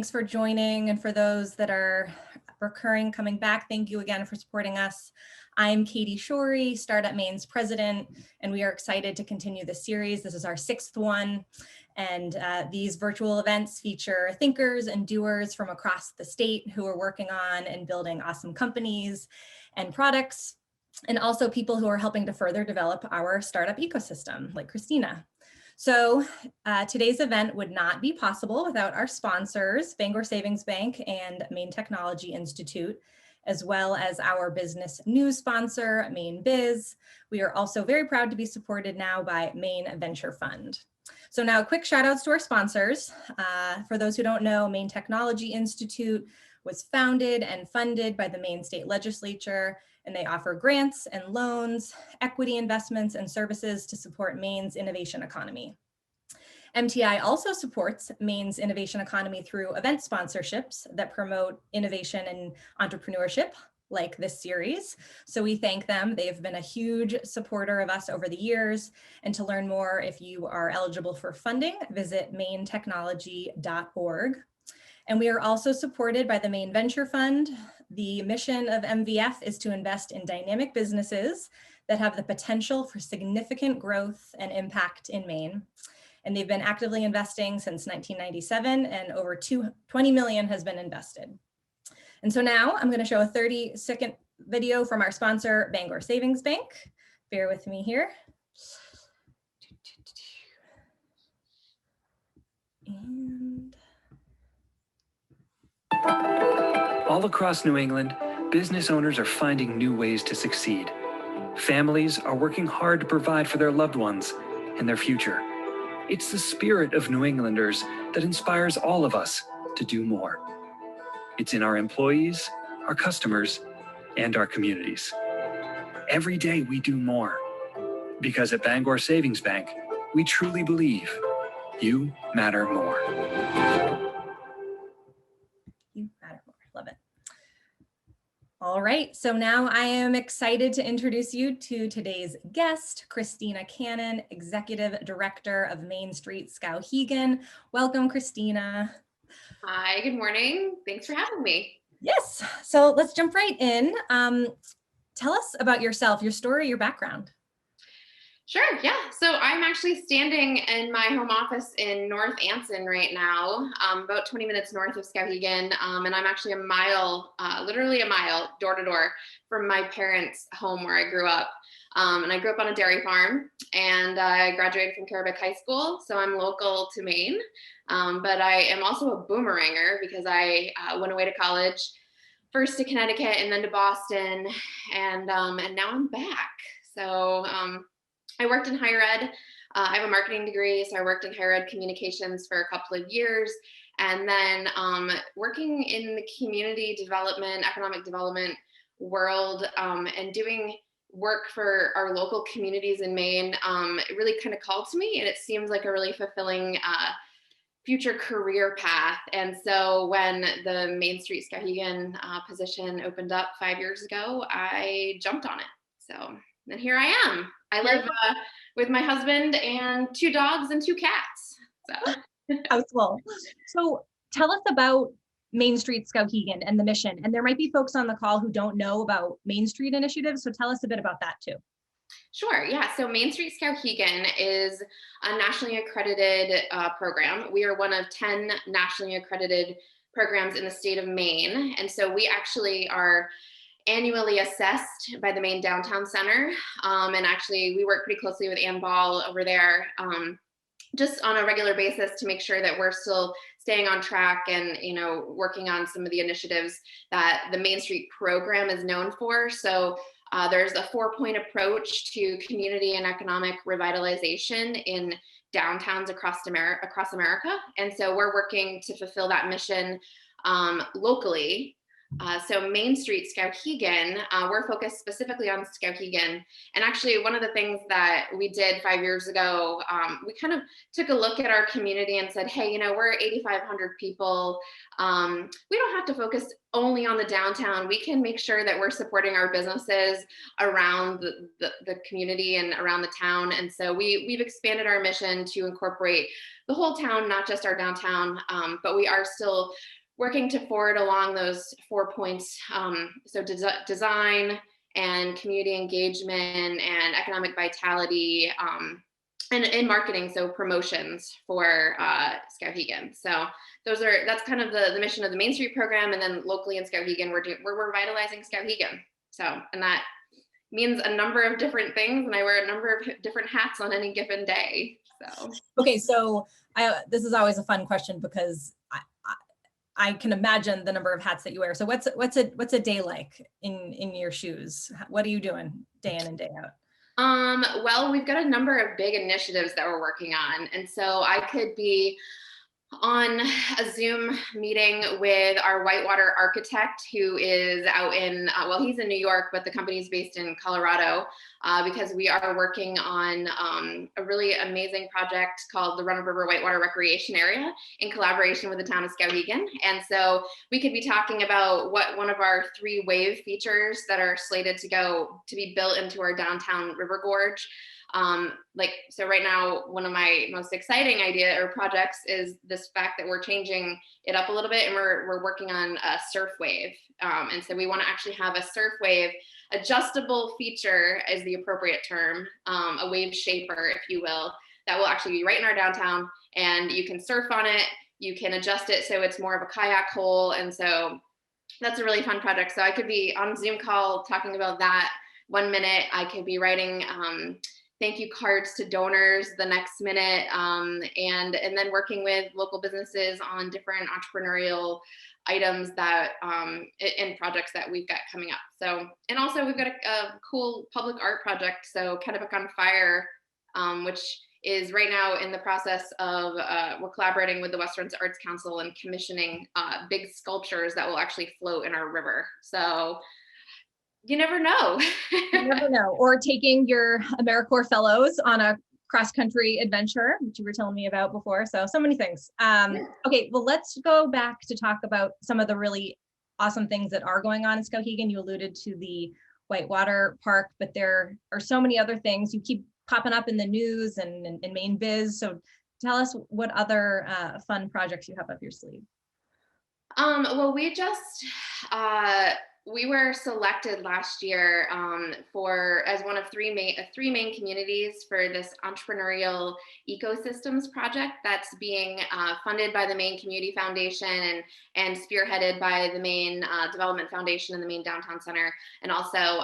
Thanks for joining. And for those that are recurring coming back, thank you again for supporting us. I'm Katie Shorey, Startup Maine's president, and we are excited to continue this series. This is our 6th one. And these virtual events feature thinkers and doers from across the state who are working on and building awesome companies and products, and also people who are helping to further develop our startup ecosystem, like Kristina. So today's event would not be possible without our sponsors, Bangor Savings Bank and Maine Technology Institute, as well as our business news sponsor, Maine Biz. We are also very proud to be supported now by Maine Venture Fund. So now quick shout outs to our sponsors. For those who don't know, Maine Technology Institute was founded and funded by the Maine State Legislature, and they offer grants and loans, equity investments, and services to support Maine's innovation economy. MTI also supports Maine's innovation economy through event sponsorships that promote innovation and entrepreneurship, like this series. So we thank them. They've been a huge supporter of us over the years. And to learn more, if you are eligible for funding, visit mainetechnology.org. And we are also supported by the Maine Venture Fund. The mission of MVF is to invest in dynamic businesses that have the potential for significant growth and impact in Maine. And they've been actively investing since 1997, and over 20 million has been invested. And so now I'm going to show a 30-second video from our sponsor, Bangor Savings Bank. Bear with me here. And all across New England, business owners are finding new ways to succeed. Families are working hard to provide for their loved ones and their future. It's the spirit of New Englanders that inspires all of us to do more. It's in our employees, our customers, and our communities. Every day we do more, because at Bangor Savings Bank, we truly believe you matter more. You matter more. Love it. All right, so now I am excited to introduce you to today's guest, Kristina Cannon, Executive Director of Main Street Skowhegan. Welcome, Kristina. Hi, good morning. Thanks for having me. Yes, so let's jump right in. Tell us about yourself, your story, your background. Sure, yeah. So I'm actually standing in my home office in North Anson right now, about 20 minutes north of Skowhegan, and I'm actually a mile, literally a mile, door to door from my parents' home where I grew up. And I grew up on a dairy farm, and I graduated from Carribeck High School, so I'm local to Maine. But I am also a boomeranger because I went away to college, first to Connecticut and then to Boston, and now I'm back. So I worked in higher ed. I have a marketing degree, so I worked in higher ed communications for a couple of years, and then working in the community development, economic development world, and doing work for our local communities in Maine. It really kind of called to me, and it seems like a really fulfilling future career path. And so when the Main Street Skowhegan position opened up 5 years ago, I jumped on it. So then here I am. I live with my husband and 2 dogs and 2 cats. So Housefull. So tell us about Main Street Skowhegan and the mission. And there might be folks on the call who don't know about Main Street initiatives. So tell us a bit about that too. Sure, yeah. So Main Street Skowhegan is a nationally accredited program. We are one of 10 nationally accredited programs in the state of Maine. And so we actually are annually assessed by the Maine Downtown Center. And actually we work pretty closely with Ann Ball over there, just on a regular basis to make sure that we're still staying on track and, you know, working on some of the initiatives that the Main Street program is known for. So there's a 4-point approach to community and economic revitalization in downtowns across America. And so we're working to fulfill that mission locally So Main Street, Skowhegan, we're focused specifically on Skowhegan. And actually, one of the things that we did 5 years ago, we kind of took a look at our community and said, hey, we're 8,500 people. We don't have to focus only on the downtown. We can make sure that we're supporting our businesses around the community and around the town. And so we've expanded our mission to incorporate the whole town, not just our downtown, but we are still working to forward along those 4 points. So design and community engagement and economic vitality, and marketing, so promotions for Skowhegan. So that's kind of the mission of the Main Street program. And then locally in Skowhegan, we're revitalizing Skowhegan. So, and that means a number of different things, and I wear a number of different hats on any given day. So okay, so this is always a fun question because I can imagine the number of hats that you wear. So what's a day like in your shoes? What are you doing day in and day out? Well, we've got a number of big initiatives that we're working on. And so I could be on a Zoom meeting with our whitewater architect who is out in, he's in New York, but the company's based in Colorado, because we are working on a really amazing project called the Run-of-River Whitewater Recreation Area in collaboration with the town of Skowhegan. And so we could be talking about what one of our 3 wave features that are slated to be built into our downtown river gorge. So right now, one of my most exciting projects is this fact that we're changing it up a little bit, and we're working on a surf wave. And so we want to actually have a surf wave adjustable feature is the appropriate term, a wave shaper, if you will, that will actually be right in our downtown, and you can surf on it. You can adjust it so it's more of a kayak hole. And so that's a really fun project. So I could be on a Zoom call talking about that 1 minute. I could be writing thank you cards to donors the next minute, and then working with local businesses on different entrepreneurial items that and projects that we've got coming up. So, and also we've got a cool public art project, so Kennebec on Fire, which is right now in the process of we're collaborating with the Western Arts Council and commissioning big sculptures that will actually float in our river. So you never know. You never know. Or taking your AmeriCorps fellows on a cross-country adventure, which you were telling me about before. So many things. Okay, well, let's go back to talk about some of the really awesome things that are going on in Skowhegan. You alluded to the Whitewater Park, but there are so many other things. You keep popping up in the news and in Maine Biz. So tell us what other fun projects you have up your sleeve. Well, we were selected last year as one of three main communities for this entrepreneurial ecosystems project that's being funded by the Maine Community Foundation and spearheaded by the Maine Development Foundation and the Maine Downtown Center, and also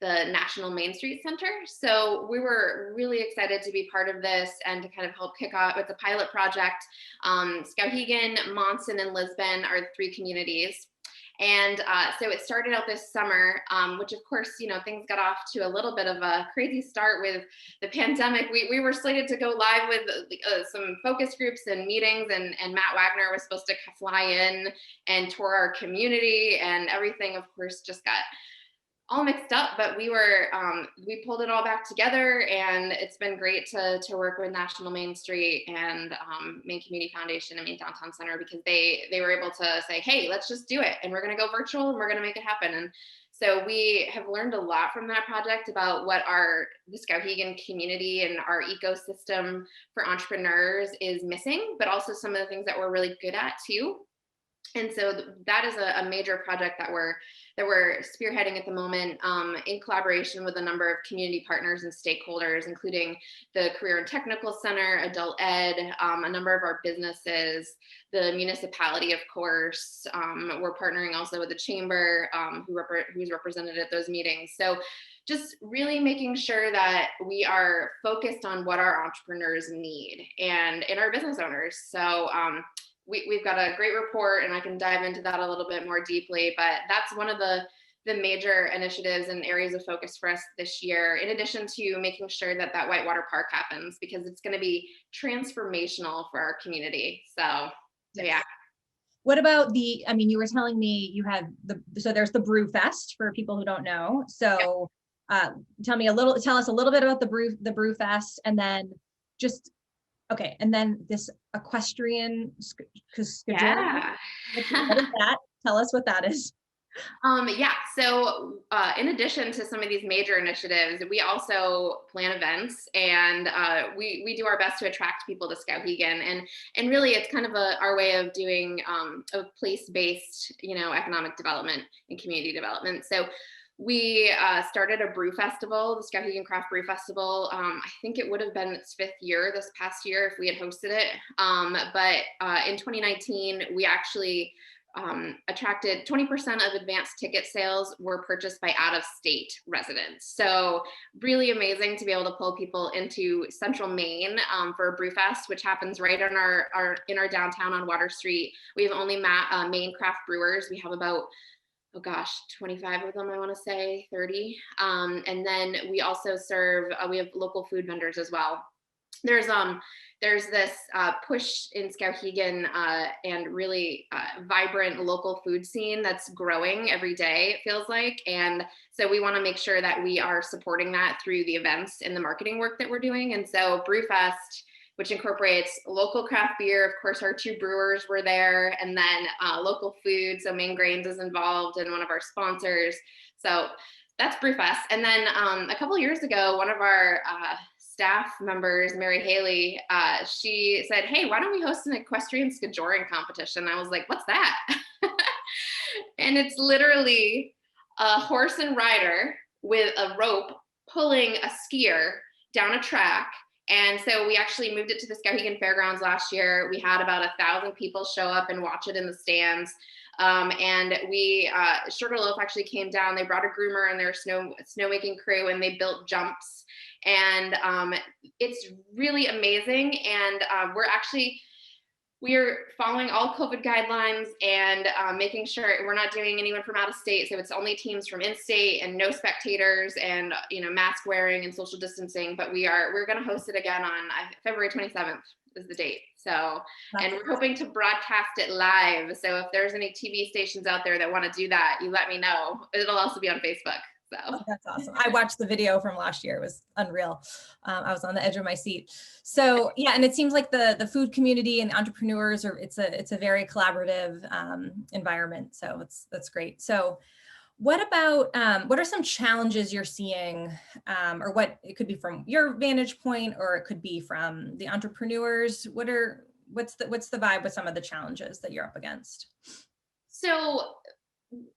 the National Main Street Center. So we were really excited to be part of this and to kind of help kick off. It's a pilot project. Skowhegan, Monson, and Lisbon are the 3 communities. And so it started out this summer, which of course, things got off to a little bit of a crazy start with the pandemic. We were slated to go live with some focus groups and meetings, and Matt Wagner was supposed to fly in and tour our community, and everything, of course, just got all mixed up, but we pulled it all back together, and it's been great to work with National Main Street and Maine Community Foundation and Maine Downtown Center, because they were able to say, hey, let's just do it, and we're going to go virtual, and we're going to make it happen. And so we have learned a lot from that project about what the Skowhegan community and our ecosystem for entrepreneurs is missing, but also some of the things that we're really good at too. And so that is a major project that we're spearheading at the moment, in collaboration with a number of community partners and stakeholders, including the Career and Technical Center, Adult Ed, a number of our businesses, the municipality, of course. We're partnering also with the chamber, who's represented at those meetings. So just really making sure that we are focused on what our entrepreneurs need and our business owners. So we've got a great report, and I can dive into that a little bit more deeply, but that's one of the major initiatives and areas of focus for us this year, in addition to making sure that Whitewater Park happens, because it's going to be transformational for our community. So yeah. What about I mean, you were telling me you had so there's the Brew Fest for people who don't know. So tell us a little bit about the Brew Fest, and then just, okay. And then this equestrian Yeah. what is that? Tell us what that is. Yeah, so in addition to some of these major initiatives, we also plan events, and we do our best to attract people to Skowhegan, and really it's kind of our way of doing a place-based, economic development and community development. So we started a brew festival, the Skowhegan Craft Brew Festival. I think it would have been its 5th year this past year if we had hosted it. But in 2019, we actually attracted 20% of advanced ticket sales were purchased by out-of-state residents. So really amazing to be able to pull people into central Maine for a brew fest, which happens right in our downtown on Water Street. We have only Maine craft brewers. We have about 25 of them, I want to say 30. And then we also serve, we have local food vendors as well. There's this push in Skowhegan and really vibrant local food scene that's growing every day, it feels like. And so we want to make sure that we are supporting that through the events and the marketing work that we're doing. And so Brewfest, which incorporates local craft beer. Of course, our 2 brewers were there, and then local food. So Maine Grains is involved and one of our sponsors. So that's Brewfest. And then a couple of years ago, one of our staff members, Mary Haley, she said, "Hey, why don't we host an equestrian skijoring competition?" I was like, "What's that?" And it's literally a horse and rider with a rope pulling a skier down a track. And so we actually moved it to the Skowhegan Fairgrounds last year. We had about 1,000 people show up and watch it in the stands. And we, Sugarloaf actually came down. They brought a groomer and their snowmaking crew, and they built jumps. And it's really amazing. And we're following all COVID guidelines and making sure we're not doing anyone from out of state. So it's only teams from in-state and no spectators, and mask wearing and social distancing. But we're going to host it again on February 27th is the date. So, and we're hoping to broadcast it live. So if there's any TV stations out there that want to do that, you let me know. It'll also be on Facebook. So. Oh, that's awesome. I watched the video from last year. It was unreal. I was on the edge of my seat. So yeah, and it seems like the food community and entrepreneurs it's a very collaborative environment. So that's great. So what are some challenges you're seeing, or what it could be from your vantage point, or it could be from the entrepreneurs? What's the vibe with some of the challenges that you're up against? So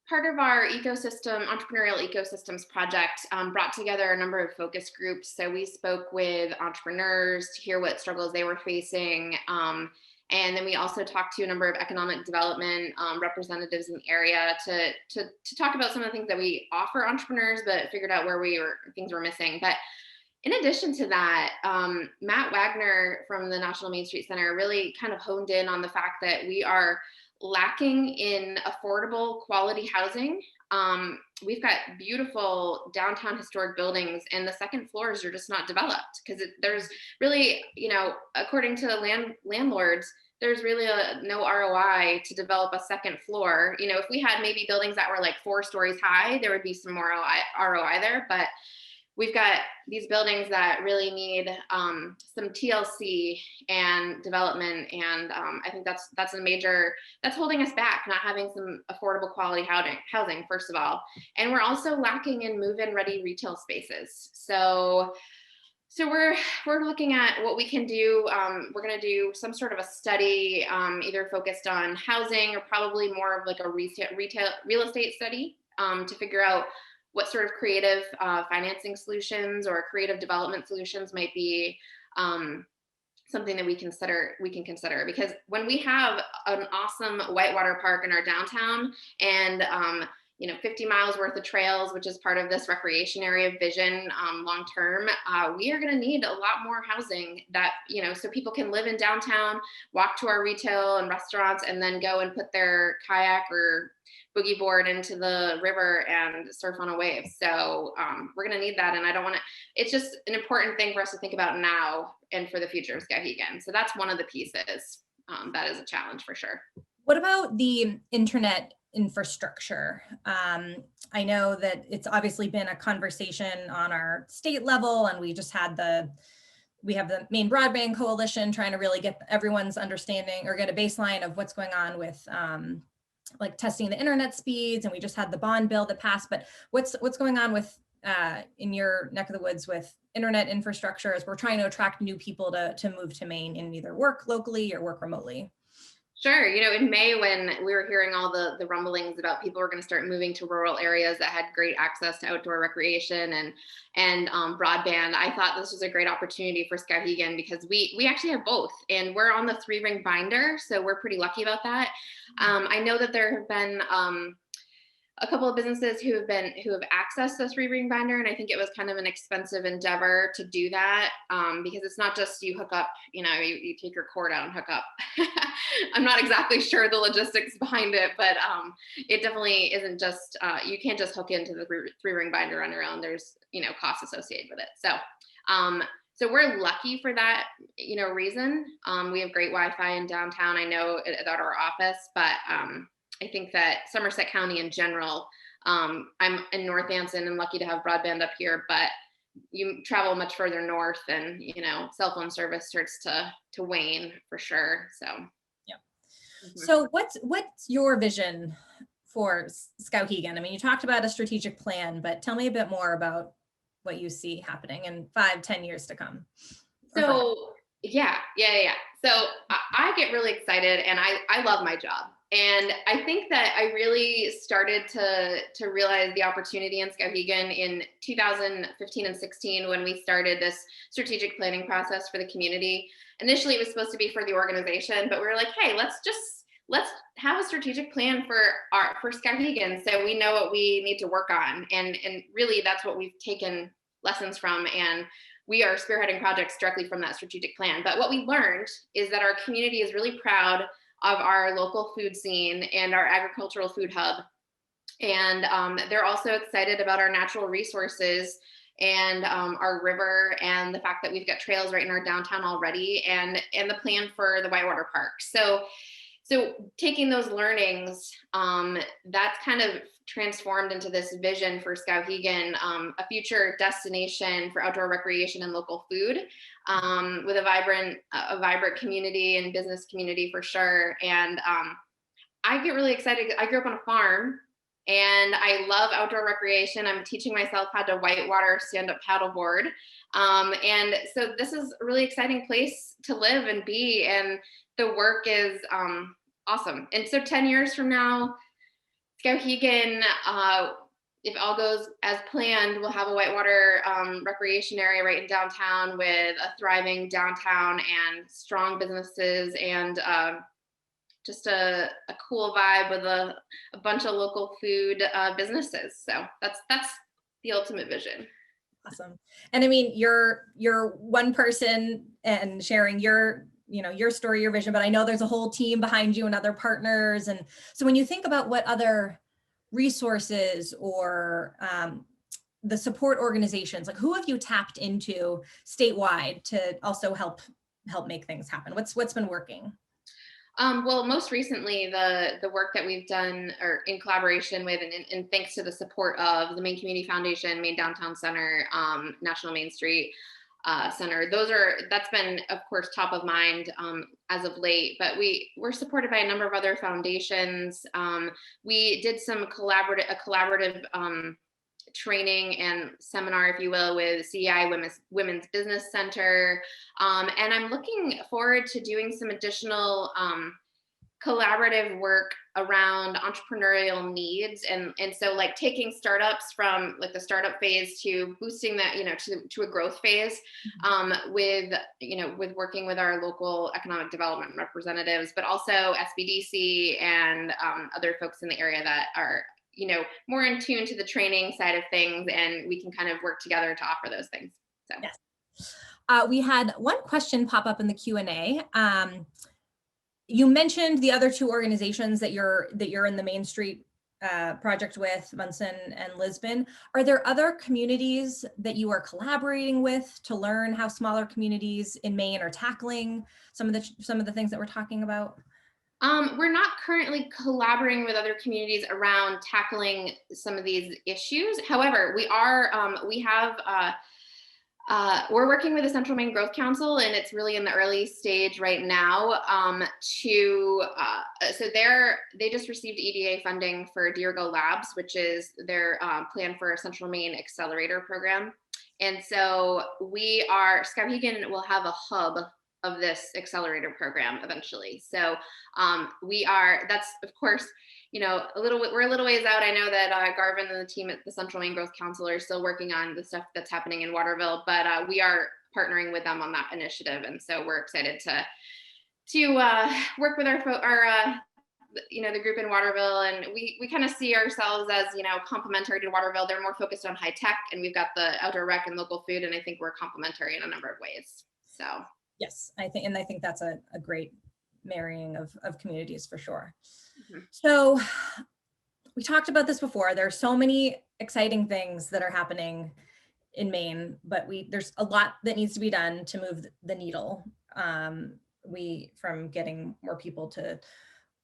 part of our entrepreneurial ecosystems project brought together a number of focus groups. So we spoke with entrepreneurs to hear what struggles they were facing. And then we also talked to a number of economic development representatives in the area to talk about some of the things that we offer entrepreneurs, but figured out where things were missing. But in addition to that, Matt Wagner from the National Main Street Center really kind of honed in on the fact that we are lacking in affordable quality housing. We've got beautiful downtown historic buildings, and the second floors are just not developed because there's really, according to the landlords, there's really no ROI to develop a second floor. If we had maybe buildings that were like 4 stories high, there would be some more ROI there, but we've got these buildings that really need some TLC and development, and I think that's holding us back, not having some affordable quality housing, first of all. And we're also lacking in move-in ready retail spaces. So we're looking at what we can do. We're going to do some sort of a study, either focused on housing or probably more of like a real estate study to figure out what sort of creative financing solutions or creative development solutions might be something that we can consider. Because when we have an awesome whitewater park in our downtown and 50 miles worth of trails, which is part of this recreation area vision long term, we are going to need a lot more housing that, so people can live in downtown, walk to our retail and restaurants, and then go and put their kayak or boogie board into the river and surf on a wave. So we're going to need that. And it's just an important thing for us to think about now and for the future of Skowhegan. So that's one of the pieces that is a challenge for sure. What about the internet infrastructure? I know that it's obviously been a conversation on our state level, and we have the Maine Broadband Coalition trying to really get everyone's understanding or get a baseline of what's going on with like testing the internet speeds. And we just had the bond bill that passed, but what's going on with in your neck of the woods with internet infrastructure as we're trying to attract new people to move to Maine and either work locally or work remotely? Sure. In May, when we were hearing all the rumblings about people were going to start moving to rural areas that had great access to outdoor recreation and broadband, I thought this was a great opportunity for Skowhegan because we actually have both, and we're on the 3-ring binder, so we're pretty lucky about that. I know that there have been a couple of businesses who have accessed the 3-ring binder, and I think it was kind of an expensive endeavor to do that because it's not just you hook up, you take your cord out and hook up. I'm not exactly sure the logistics behind it, but it definitely isn't just you can't just hook into the 3-ring binder on your own. There's costs associated with it. So we're lucky for that reason. We have great Wi-Fi in downtown. I know at our office, but I think that Somerset County in general, I'm in North Anson and lucky to have broadband up here, but you travel much further north and, cell phone service starts to wane for sure. So, yeah. So what's your vision for Skowhegan? I mean, you talked about a strategic plan, but tell me a bit more about what you see happening in 5-10 years to come. So yeah. So I get really excited and I love my job. And I think that I really started to realize the opportunity in Skowhegan in 2015 and 16 when we started this strategic planning process for the community. Initially, it was supposed to be for the organization, but we were like, hey, let's have a strategic plan for Skowhegan so we know what we need to work on. And really, that's what we've taken lessons from. And we are spearheading projects directly from that strategic plan. But what we learned is that our community is really proud of our local food scene and our agricultural food hub. And they're also excited about our natural resources and our river and the fact that we've got trails right in our downtown already and the plan for the Whitewater Park. So taking those learnings, that's kind of transformed into this vision for Skowhegan, a future destination for outdoor recreation and local food, with a vibrant community and business community for sure. And I get really excited. I grew up on a farm and I love outdoor recreation. I'm teaching myself how to whitewater stand-up paddleboard. And so this is a really exciting place to live and be. And the work is awesome. And so 10 years from now, Skowhegan, if all goes as planned, we'll have a whitewater recreation area right in downtown with a thriving downtown and strong businesses and just a cool vibe with a bunch of local food businesses. So that's the ultimate vision. Awesome. And I mean, you're one person and sharing your story, your vision, but I know there's a whole team behind you and other partners. And so when you think about what other resources or the support organizations, like who have you tapped into statewide to also help make things happen? What's been working? Well, most recently, the work that we've done or in collaboration with and thanks to the support of the Maine Community Foundation, Maine Downtown Center, National Main Street Center. That's been, of course, top of mind as of late, but we're supported by a number of other foundations. We did some collaborative training and seminar, if you will, with CEI Women's Business Center. And I'm looking forward to doing some additional collaborative work around entrepreneurial needs. And so like taking startups from like the startup phase to boosting that, to a growth phase with working with our local economic development representatives, but also SBDC and other folks in the area that are more in tune to the training side of things, and we can kind of work together to offer those things. So yes. We had one question pop up in the Q&A. You mentioned the other two organizations that you're in the Main Street project with, Munson and Lisbon. Are there other communities that you are collaborating with to learn how smaller communities in Maine are tackling some of the things that we're talking about? We're not currently collaborating with other communities around tackling some of these issues. However, we're working with the Central Maine Growth Council, and it's really in the early stage right now. They just received EDA funding for Deer Go Labs, which is their plan for a Central Maine accelerator program. And so Skowhegan will have a hub of this accelerator program eventually. So that's of course, we're a little ways out. I know that Garvin and the team at the Central Maine Growth Council are still working on the stuff that's happening in Waterville, but we are partnering with them on that initiative. And so we're excited to work with the group in Waterville, and we kind of see ourselves as, complementary to Waterville. They're more focused on high tech, and we've got the outdoor rec and local food, and I think we're complementary in a number of ways. So yes, I think that's a great marrying of communities for sure. Mm-hmm. So we talked about this before. There are so many exciting things that are happening in Maine, but there's a lot that needs to be done to move the needle. From getting more people to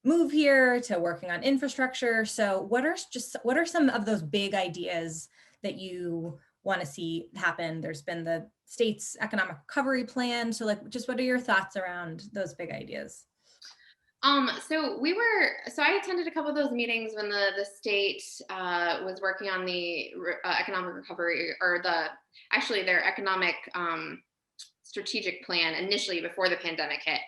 move here to working on infrastructure. So what are some of those big ideas that you want to see happen? There's been the state's economic recovery plan. So what are your thoughts around those big ideas? So I attended a couple of those meetings when the state was working on the economic recovery, or their economic strategic plan initially before the pandemic hit.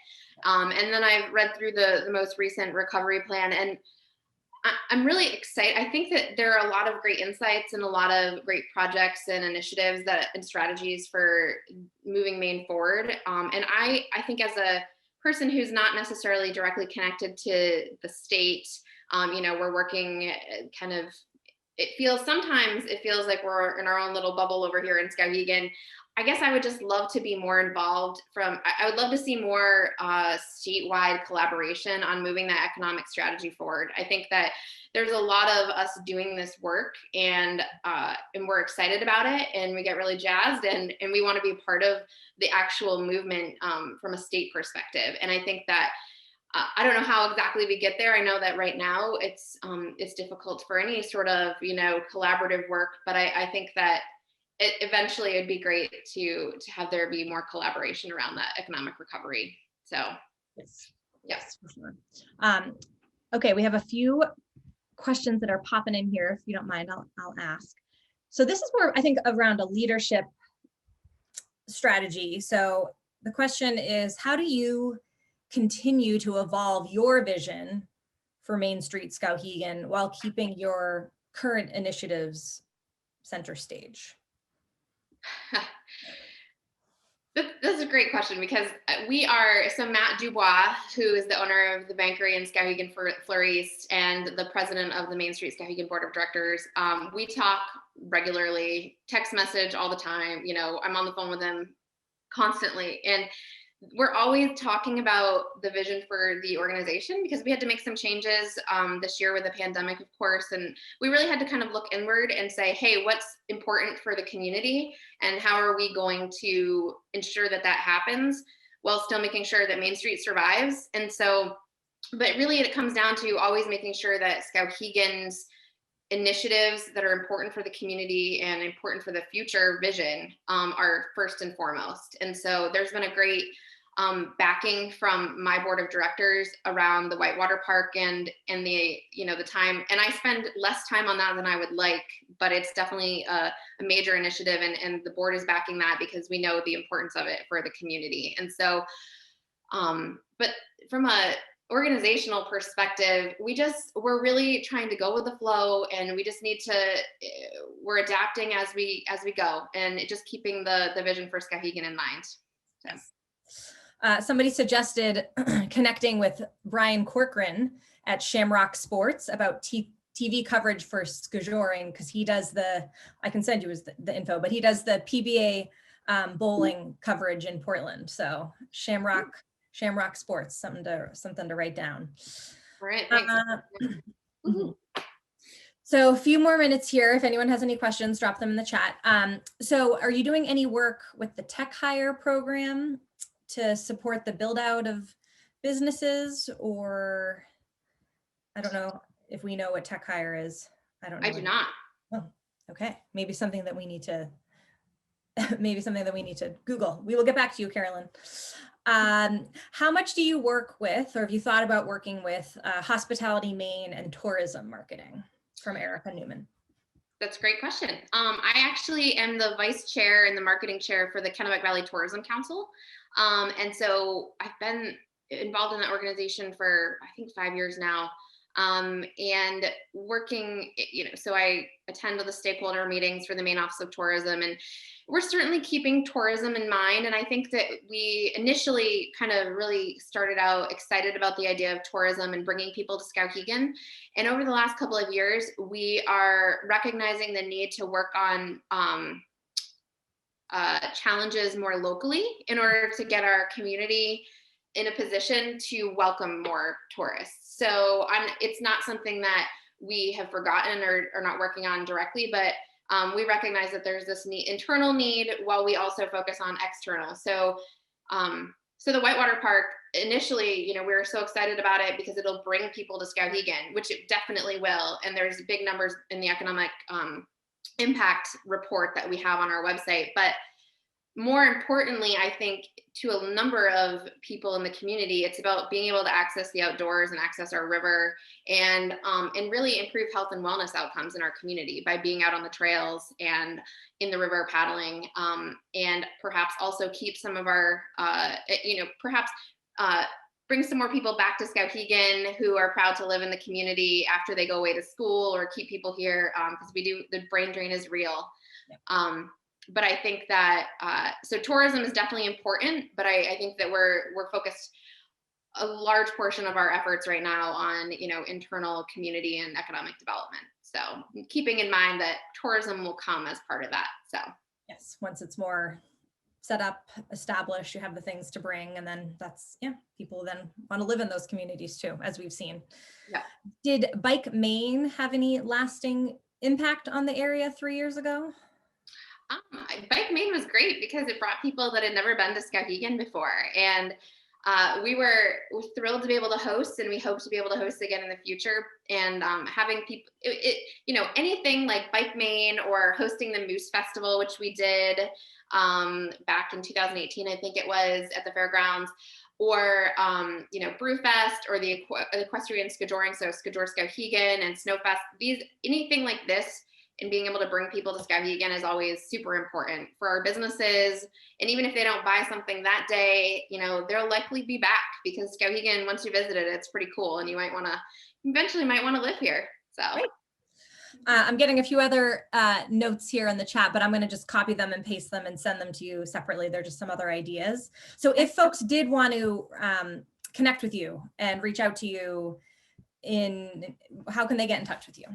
And then I've read through the most recent recovery plan, and I'm really excited. I think that there are a lot of great insights and a lot of great projects and initiatives and strategies for moving Maine forward. And I think as a person who's not necessarily directly connected to the state, we're working sometimes it feels like we're in our own little bubble over here in Skowhegan. I guess I would just love to be more involved. I would love to see more statewide collaboration on moving that economic strategy forward. I think that there's a lot of us doing this work, and we're excited about it, and we get really jazzed, and we want to be part of the actual movement from a state perspective. And I think that I don't know how exactly we get there. I know that right now it's difficult for any sort of collaborative work, but I think that eventually it'd be great to have there be more collaboration around that economic recovery. So yes, for sure. Okay, we have a few questions that are popping in here. If you don't mind, I'll ask. So this is more, I think, around a leadership strategy. So the question is, how do you continue to evolve your vision for Main Street Skowhegan while keeping your current initiatives center stage? That's a great question, because Matt Dubois, who is the owner of the Bankery in Skowhegan Fleur East and the president of the Main Street Skowhegan Board of Directors, we talk regularly, text message all the time. I'm on the phone with him constantly, and we're always talking about the vision for the organization, because we had to make some changes this year with the pandemic, of course, and we really had to kind of look inward and say, hey, what's important for the community, and how are we going to ensure that happens while still making sure that Main Street survives? And so, but really it comes down to always making sure that Skowhegan's initiatives that are important for the community and important for the future vision are first and foremost. And so there's been a great backing from my board of directors around the Whitewater Park and the time, and I spend less time on that than I would like, but it's definitely a major initiative, and the board is backing that because we know the importance of it for the community. And so but from a organizational perspective, we're really trying to go with the flow, and we just need we're adapting as we go, and just keeping the vision for Skowhegan in mind. So. Somebody suggested connecting with Brian Corcoran at Shamrock Sports about TV coverage for Skowhegan, because he does I can send you the info, but he does the PBA bowling coverage in Portland. So Shamrock Sports, something to write down. All right. So a few more minutes here. If anyone has any questions, drop them in the chat. So are you doing any work with the TechHire program to support the build out of businesses, or I don't know if we know what TechHire is. I don't know. I do not. Oh, okay. Maybe something that we need to Google. We will get back to you, Carolyn. How much do you work with, or have you thought about working with hospitality, Maine, and tourism marketing? From Erica Newman. That's a great question. I actually am the vice chair and the marketing chair for the Kennebec Valley Tourism Council. And so I've been involved in that organization for, I think, 5 years now. And working, so I attend the stakeholder meetings for the Maine Office of Tourism, and we're certainly keeping tourism in mind. And I think that we initially kind of really started out excited about the idea of tourism and bringing people to Skowhegan. And over the last couple of years, we are recognizing the need to work on challenges more locally in order to get our community in a position to welcome more tourists. So it's not something that we have forgotten or are not working on directly, but we recognize that there's this internal need while we also focus on external. So the Whitewater Park, initially, we were so excited about it because it'll bring people to Skowhegan, which it definitely will. And there's big numbers in the economic impact report that we have on our website. But more importantly, I think to a number of people in the community, it's about being able to access the outdoors and access our river, and really improve health and wellness outcomes in our community by being out on the trails and in the river paddling, and perhaps also keep some of our, bring some more people back to Skowhegan who are proud to live in the community after they go away to school, or keep people here because the brain drain is real. Yep. But I think that, so tourism is definitely important, but I think that we're focused a large portion of our efforts right now on, internal community and economic development. So keeping in mind that tourism will come as part of that. So yes, once it's more set up, established, you have the things to bring, and then people then want to live in those communities too, as we've seen. Yeah. Did Bike Maine have any lasting impact on the area 3 years ago? Bike Maine was great because it brought people that had never been to Skowhegan before. And we were thrilled to be able to host, and we hope to be able to host again in the future. And having people, anything like Bike Maine, or hosting the Moose Festival, which we did back in 2018, I think it was, at the fairgrounds, or Brewfest, or the equestrian skidoring, so Skidor Skowhegan and Snowfest. Anything like this, and being able to bring people to Skowhegan is always super important for our businesses. And even if they don't buy something that day, they'll likely be back, because Skowhegan, once you visit it, it's pretty cool, and you eventually might want to live here. So. Right. I'm getting a few other notes here in the chat, but I'm going to just copy them and paste them and send them to you separately. They're just some other ideas. So if folks did want to connect with you and reach out to you, how can they get in touch with you?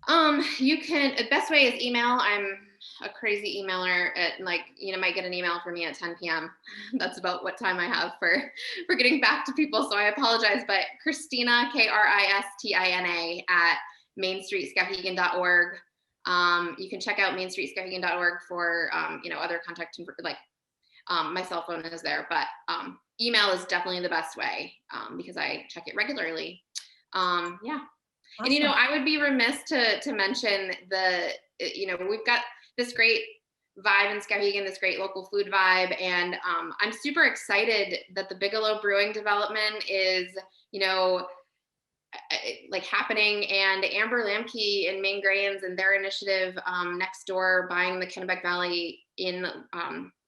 The best way is email. I'm a crazy emailer might get an email from me at 10 p.m. That's about what time I have for getting back to people. So I apologize, but Kristina, Kristina at mainstreetskowhegan.org. You can check out mainstreetskowhegan.org for, other contact, my cell phone is there, but email is definitely the best way because I check it regularly. Yeah. Awesome. And, I would be remiss to mention we've got this great vibe in Skowhegan, this great local food vibe. And I'm super excited that the Bigelow Brewing development is, happening, and Amber Lamke and Maine Grains and their initiative next door, buying the Kennebec Valley Inn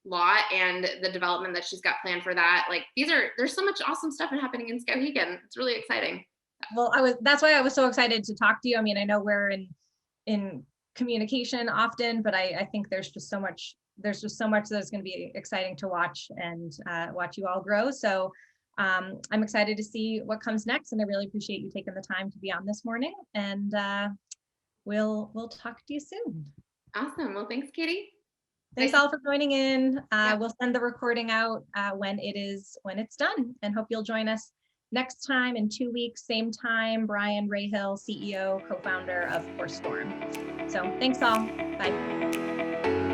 lot, and the development that she's got planned for that. There's so much awesome stuff happening in Skowhegan. It's really exciting. Well, that's why I was so excited to talk to you. I mean, I know we're in communication often, but I think there's just so much that's going to be exciting to watch, and watch you all grow. So I'm excited to see what comes next, and I really appreciate you taking the time to be on this morning, and we'll talk to you soon. Awesome. Well, thanks, Katie. Thanks all for joining in. We'll send the recording out when it's done, and hope you'll join us next time in 2 weeks, same time. Brian Rahill, CEO, co-founder of Course Storm. So thanks all. Bye.